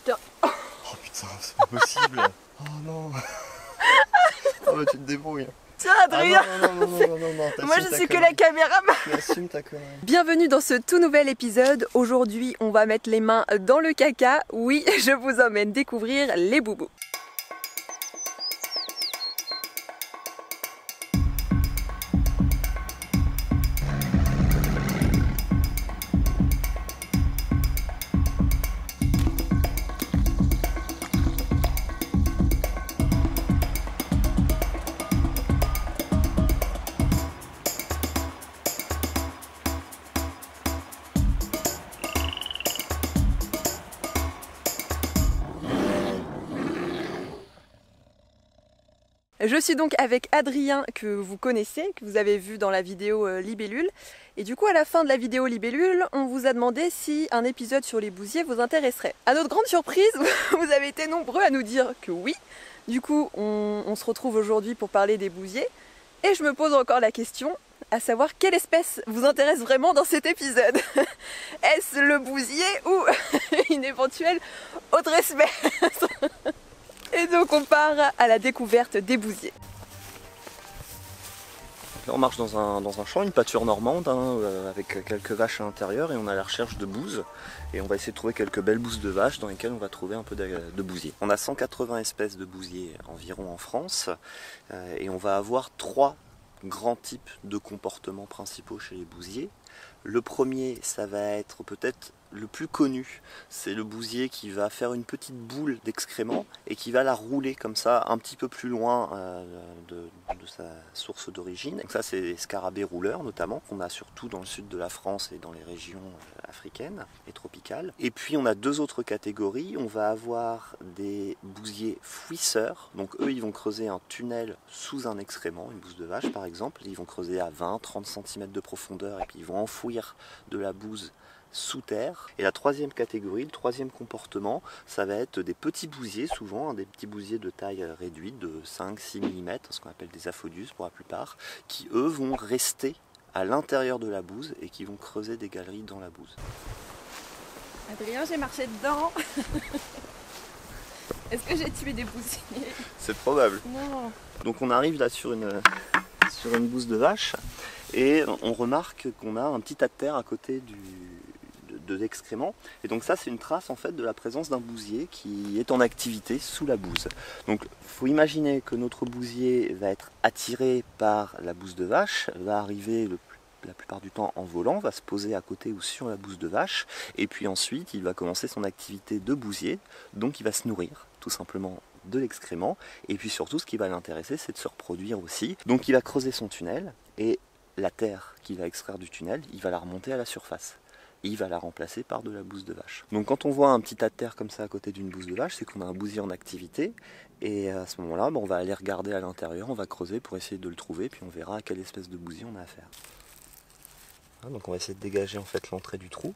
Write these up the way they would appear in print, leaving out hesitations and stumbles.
Putain. Oh putain, c'est pas possible. Oh non. Oh bah tu te débrouilles. Tiens Adrien. Ah non, Moi je suis que la caméra. Tu assumes ta connerie. Bienvenue dans ce tout nouvel épisode. Aujourd'hui on va mettre les mains dans le caca. Oui, je vous emmène découvrir les boubous. Je suis donc avec Adrien que vous connaissez, que vous avez vu dans la vidéo Libellule. Et du coup à la fin de la vidéo Libellule, on vous a demandé si un épisode sur les bousiers vous intéresserait. À notre grande surprise, vous avez été nombreux à nous dire que oui. Du coup on se retrouve aujourd'hui pour parler des bousiers. Et je me pose encore la question, à savoir quelle espèce vous intéresse vraiment dans cet épisode. Est-ce le bousier ou une éventuelle autre espèce? Et donc on part à la découverte des bousiers. Là on marche dans un champ, une pâture normande, avec quelques vaches à l'intérieur et on est à la recherche de bouses. Et on va essayer de trouver quelques belles bouses de vaches dans lesquelles on va trouver un peu de bousiers. On a 180 espèces de bousiers environ en France et on va avoir 3 grands types de comportements principaux chez les bousiers. Le premier, ça va être peut-être le plus connu, c'est le bousier qui va faire une petite boule d'excréments et qui va la rouler comme ça un petit peu plus loin de sa source d'origine. Donc ça c'est les scarabées rouleurs notamment, qu'on a surtout dans le sud de la France et dans les régions africaines et tropicales. Et puis on a 2 autres catégories, on va avoir des bousiers fouisseurs, donc eux ils vont creuser un tunnel sous un excrément, une bouse de vache par exemple, ils vont creuser à 20-30 cm de profondeur et puis ils vont enfouir de la bouse sous terre. Et la 3e catégorie, le 3e comportement, ça va être des petits bousiers, souvent des petits bousiers de taille réduite, de 5-6 mm, ce qu'on appelle des aphodius pour la plupart, qui eux vont rester à l'intérieur de la bouse et qui vont creuser des galeries dans la bouse. Adrien, j'ai marché dedans. Est-ce que j'ai tué des bousiers? C'est probable. Non. Donc on arrive là sur une bouse de vache et on remarque qu'on a un petit tas de terre à côté de l'excrément. Et donc ça c'est une trace en fait de la présence d'un bousier qui est en activité sous la bouse. Donc il faut imaginer que notre bousier va être attiré par la bouse de vache, va arriver la plupart du temps en volant, va se poser à côté ou sur la bouse de vache, et puis ensuite il va commencer son activité de bousier, donc il va se nourrir tout simplement de l'excrément, et puis surtout ce qui va l'intéresser c'est de se reproduire aussi. Donc il va creuser son tunnel, et la terre qu'il va extraire du tunnel, il va la remonter à la surface. Et il va la remplacer par de la bouse de vache. Donc quand on voit un petit tas de terre comme ça à côté d'une bouse de vache, c'est qu'on a un bousier en activité, et à ce moment-là, on va aller regarder à l'intérieur, on va creuser pour essayer de le trouver, puis on verra à quelle espèce de bousier on a affaire. Donc on va essayer de dégager en fait l'entrée du trou.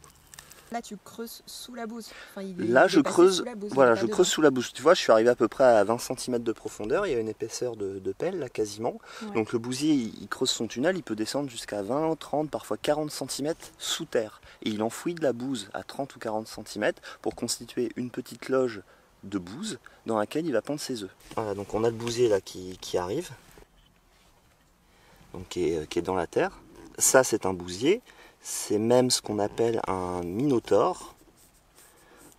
Là tu creuses sous la bouse. Enfin, là je creuse, voilà, je creuse sous la bouse. Tu vois, je suis arrivé à peu près à 20 cm de profondeur, il y a une épaisseur de pelle là quasiment. Ouais. Donc le bousier il creuse son tunnel, il peut descendre jusqu'à 20, 30, parfois 40 cm sous terre. Et il enfouit de la bouse à 30 ou 40 cm pour constituer une petite loge de bouse dans laquelle il va pondre ses œufs. Voilà, donc on a le bousier là qui arrive, donc qui est dans la terre. Ça c'est un bousier. C'est même ce qu'on appelle un minotaure.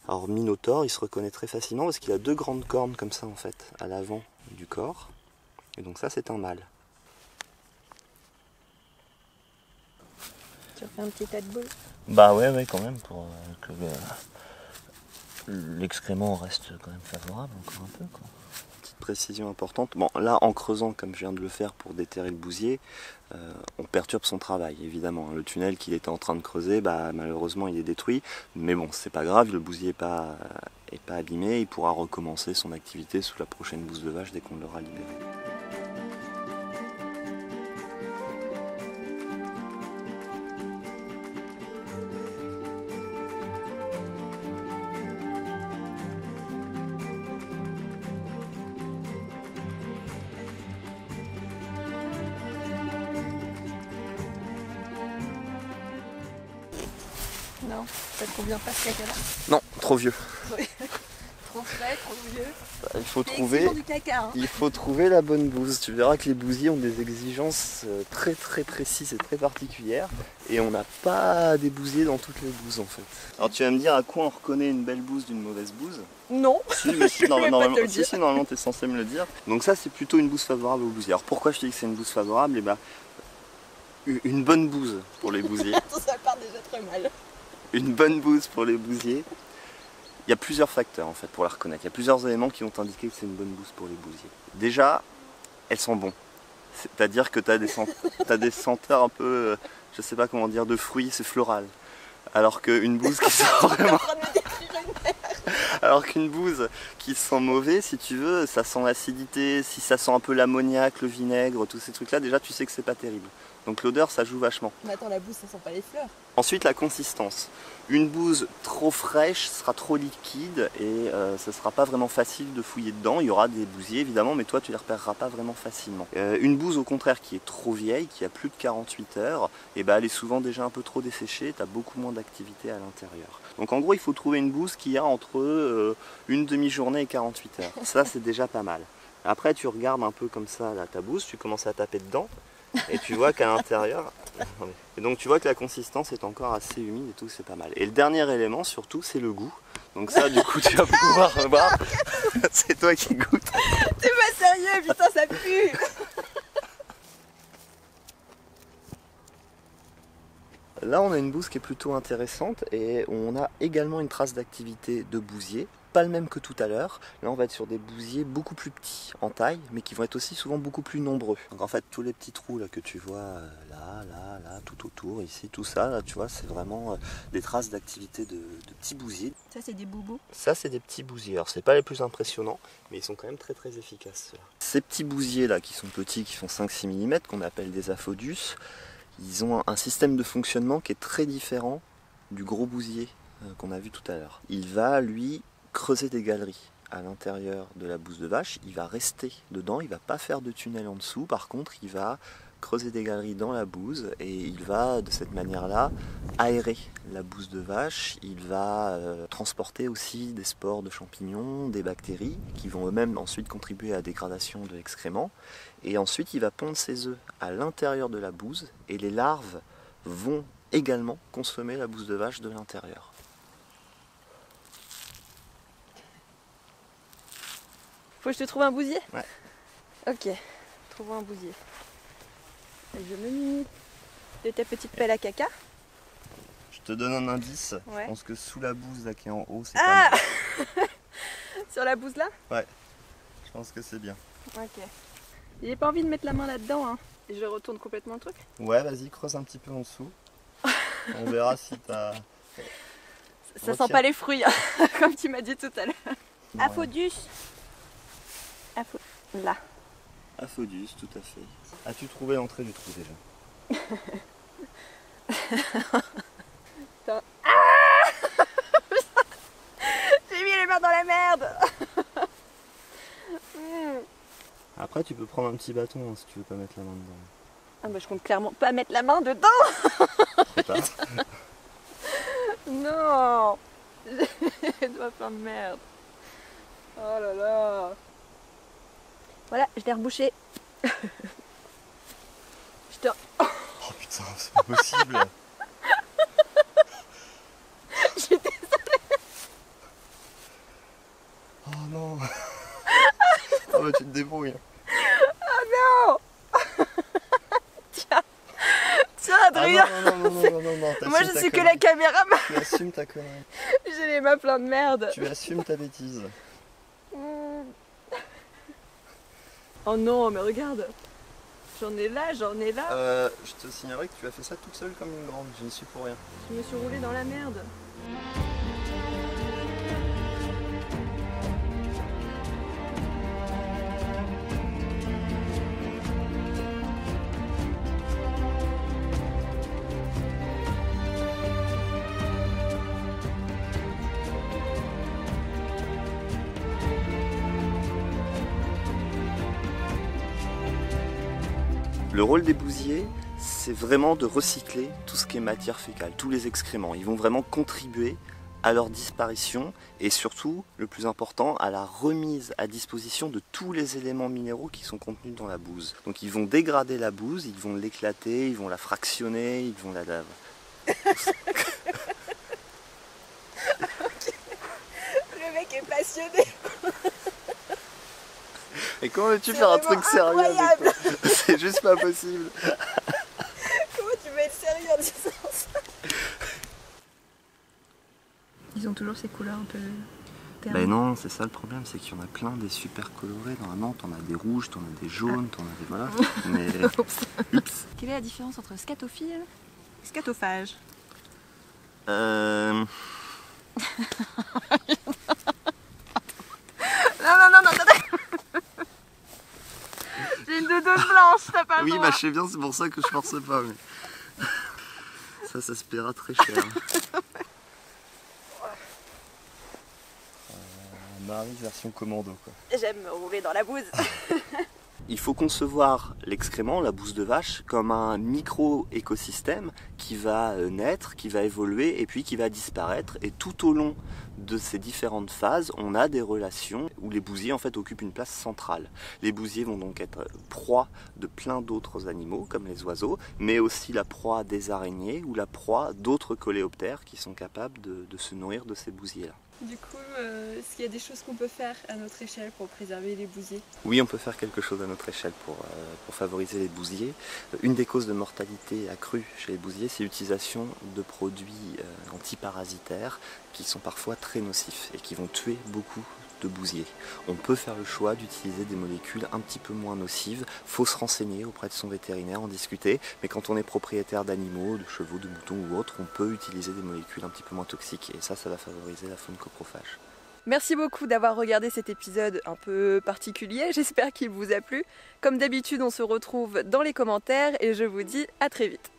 Alors minotaure, il se reconnaît très facilement parce qu'il a 2 grandes cornes comme ça en fait, à l'avant du corps. Et donc ça c'est un mâle. Tu refais un petit tas de boules? Bah ouais quand même, pour que l'excrément reste quand même favorable encore un peu quoi. Petite précision importante. Bon là en creusant comme je viens de le faire pour déterrer le bousier, on perturbe son travail évidemment. Le tunnel qu'il était en train de creuser, bah, malheureusement il est détruit, mais bon c'est pas grave, le bousier est pas abîmé, il pourra recommencer son activité sous la prochaine bouse de vache dès qu'on l'aura libéré. Non, ça te convient pas ce caca-là? Non, trop vieux. Oui. frais, trop vieux. Il faut trouver la bonne bouse. Tu verras que les bousiers ont des exigences très précises et très particulières. Et on n'a pas des bousiers dans toutes les bouses en fait. Alors tu vas me dire à quoi on reconnaît une belle bouse d'une mauvaise bouse? Non. Si, mais si, normalement tu es censé me le dire. Donc ça c'est plutôt une bouse favorable aux bousiers. Alors pourquoi je te dis que c'est une bouse favorable? Une bonne bouse pour les bousiers. Ça part déjà très mal. Une bonne bouse pour les bousiers. Il y a plusieurs facteurs en fait pour la reconnaître. Il y a plusieurs éléments qui vont t'indiquer que c'est une bonne bouse pour les bousiers. Déjà, elles sont bonnes. C'est-à-dire que tu as des senteurs un peu, je sais pas comment dire, de fruits, c'est floral. Alors qu'une bouse qui sent vraiment... Alors qu'une bouse qui sent mauvais, si tu veux, ça sent l'acidité, si ça sent un peu l'ammoniac, le vinaigre, tous ces trucs-là, déjà tu sais que c'est pas terrible. Donc l'odeur, ça joue vachement. Mais attends, la bouse, ça sent pas les fleurs. Ensuite, la consistance. Une bouse trop fraîche sera trop liquide et ce ne sera pas vraiment facile de fouiller dedans. Il y aura des bousiers évidemment, mais toi tu ne les repéreras pas vraiment facilement. Une bouse au contraire qui est trop vieille, qui a plus de 48 heures, elle est souvent déjà un peu trop desséchée, tu as beaucoup moins d'activité à l'intérieur. Donc en gros, il faut trouver une bouse qui a entre une demi-journée et 48 heures. Ça, c'est déjà pas mal. Après, tu regardes un peu comme ça là, ta bouse, tu commences à taper dedans. Et tu vois qu'à l'intérieur, et donc tu vois que la consistance est encore assez humide et tout, c'est pas mal. Et le dernier élément surtout, c'est le goût. Donc ça, du coup, tu vas pouvoir voir. C'est toi qui goûtes. T'es pas sérieux, putain, ça pue. Là, on a une bouse qui est plutôt intéressante et on a également une trace d'activité de bousier. Pas le même que tout à l'heure. Là, on va être sur des bousiers beaucoup plus petits en taille, mais qui vont être aussi souvent beaucoup plus nombreux. Donc en fait, tous les petits trous là que tu vois là, tout autour, ici, tout ça, là, tu vois, c'est vraiment des traces d'activité de petits bousiers. Ça, c'est des boubous. Ça, c'est des petits bousiers. Alors, c'est pas les plus impressionnants, mais ils sont quand même très efficaces. Ces petits bousiers là, qui sont petits, qui font 5-6 mm, qu'on appelle des aphodius, ils ont un système de fonctionnement qui est très différent du gros bousier qu'on a vu tout à l'heure. Il va, lui, creuser des galeries à l'intérieur de la bouse de vache, il va rester dedans, il ne va pas faire de tunnel en dessous, par contre il va creuser des galeries dans la bouse et il va de cette manière-là aérer la bouse de vache, il va transporter aussi des spores de champignons, des bactéries qui vont eux-mêmes ensuite contribuer à la dégradation de l'excrément et ensuite il va pondre ses œufs à l'intérieur de la bouse et les larves vont également consommer la bouse de vache de l'intérieur. Faut que je te trouve un bousier? Ouais. Ok, trouvons un bousier. Je me munis de ta petite pelle à caca. Je te donne un indice. Ouais. Je pense que sous la bouse là qui est en haut, c'est Ah pas mal. Sur la bouse là? Ouais, je pense que c'est bien. Ok. J'ai pas envie de mettre la main là-dedans, hein. Et je retourne complètement le truc. Ouais, vas-y, creuse un petit peu en dessous. On verra si t'as... Ça sent pas les fruits, hein, comme tu m'as dit tout à l'heure. Ouais. Aphodius. Là. Aphodius, tout à fait. As-tu trouvé l'entrée du trou déjà? Putain. Ah j'ai mis les mains dans la merde. Après, tu peux prendre un petit bâton hein, si tu veux pas mettre la main dedans. Ah bah je compte clairement pas mettre la main dedans. Trop tard. Non. Je dois faire merde. Oh là là. Voilà, je l'ai rebouché. Je te... Oh putain, c'est pas possible. J'étais désolée. Oh non. Oh bah tu te débrouilles. Oh non. Tiens. Tiens Adrien. Ah non. Moi je suis que la caméra. Tu assumes ta connerie. J'ai les mains pleines de merde. Tu assumes ta bêtise. Oh non, mais regarde. J'en ai là. Je te signalerai que tu as fait ça toute seule comme une grande. Je n'y suis pour rien. Je me suis roulée dans la merde. Le rôle des bousiers, c'est vraiment de recycler tout ce qui est matière fécale, tous les excréments. Ils vont vraiment contribuer à leur disparition et surtout, le plus important, à la remise à disposition de tous les éléments minéraux qui sont contenus dans la bouse. Donc ils vont dégrader la bouse, ils vont l'éclater, ils vont la fractionner, ils vont la... Le mec est passionné. Et comment veux-tu faire un truc sérieux avec toi? C'est juste pas possible. Comment tu veux être sérieux en disant ça? Ils ont toujours ces couleurs un peu ternes. Ben non, c'est ça le problème, c'est qu'il y en a plein des super colorés. Normalement, t'en as des rouges, t'en as des jaunes, t'en as des... Voilà. Mais... Oups. Quelle est la différence entre scatophile et scatophage? Non, Non. J'ai une doudoune blanche, t'as pas le droit. Oui, bah je sais bien, c'est pour ça que je force pas. Mais... Ça se paiera très cher. Marie version commando quoi. J'aime me rouler dans la bouse. Il faut concevoir l'excrément, la bouse de vache, comme un micro-écosystème qui va naître, qui va évoluer et puis qui va disparaître. Et tout au long de ces différentes phases, on a des relations où les bousiers en fait occupent une place centrale. Les bousiers vont donc être proie de plein d'autres animaux, comme les oiseaux, mais aussi la proie des araignées ou la proie d'autres coléoptères qui sont capables de se nourrir de ces bousiers-là. Du coup, est-ce qu'il y a des choses qu'on peut faire à notre échelle pour préserver les bousiers? Oui, on peut faire quelque chose à notre échelle pour favoriser les bousiers. Une des causes de mortalité accrue chez les bousiers, c'est l'utilisation de produits antiparasitaires qui sont parfois très nocifs et qui vont tuer beaucoup de bousiers. On peut faire le choix d'utiliser des molécules un petit peu moins nocives. Il faut se renseigner auprès de son vétérinaire, en discuter. Mais quand on est propriétaire d'animaux, de chevaux, de moutons ou autres, on peut utiliser des molécules un petit peu moins toxiques. Et ça va favoriser la faune coprophage. Merci beaucoup d'avoir regardé cet épisode un peu particulier. J'espère qu'il vous a plu. Comme d'habitude, on se retrouve dans les commentaires et je vous dis à très vite.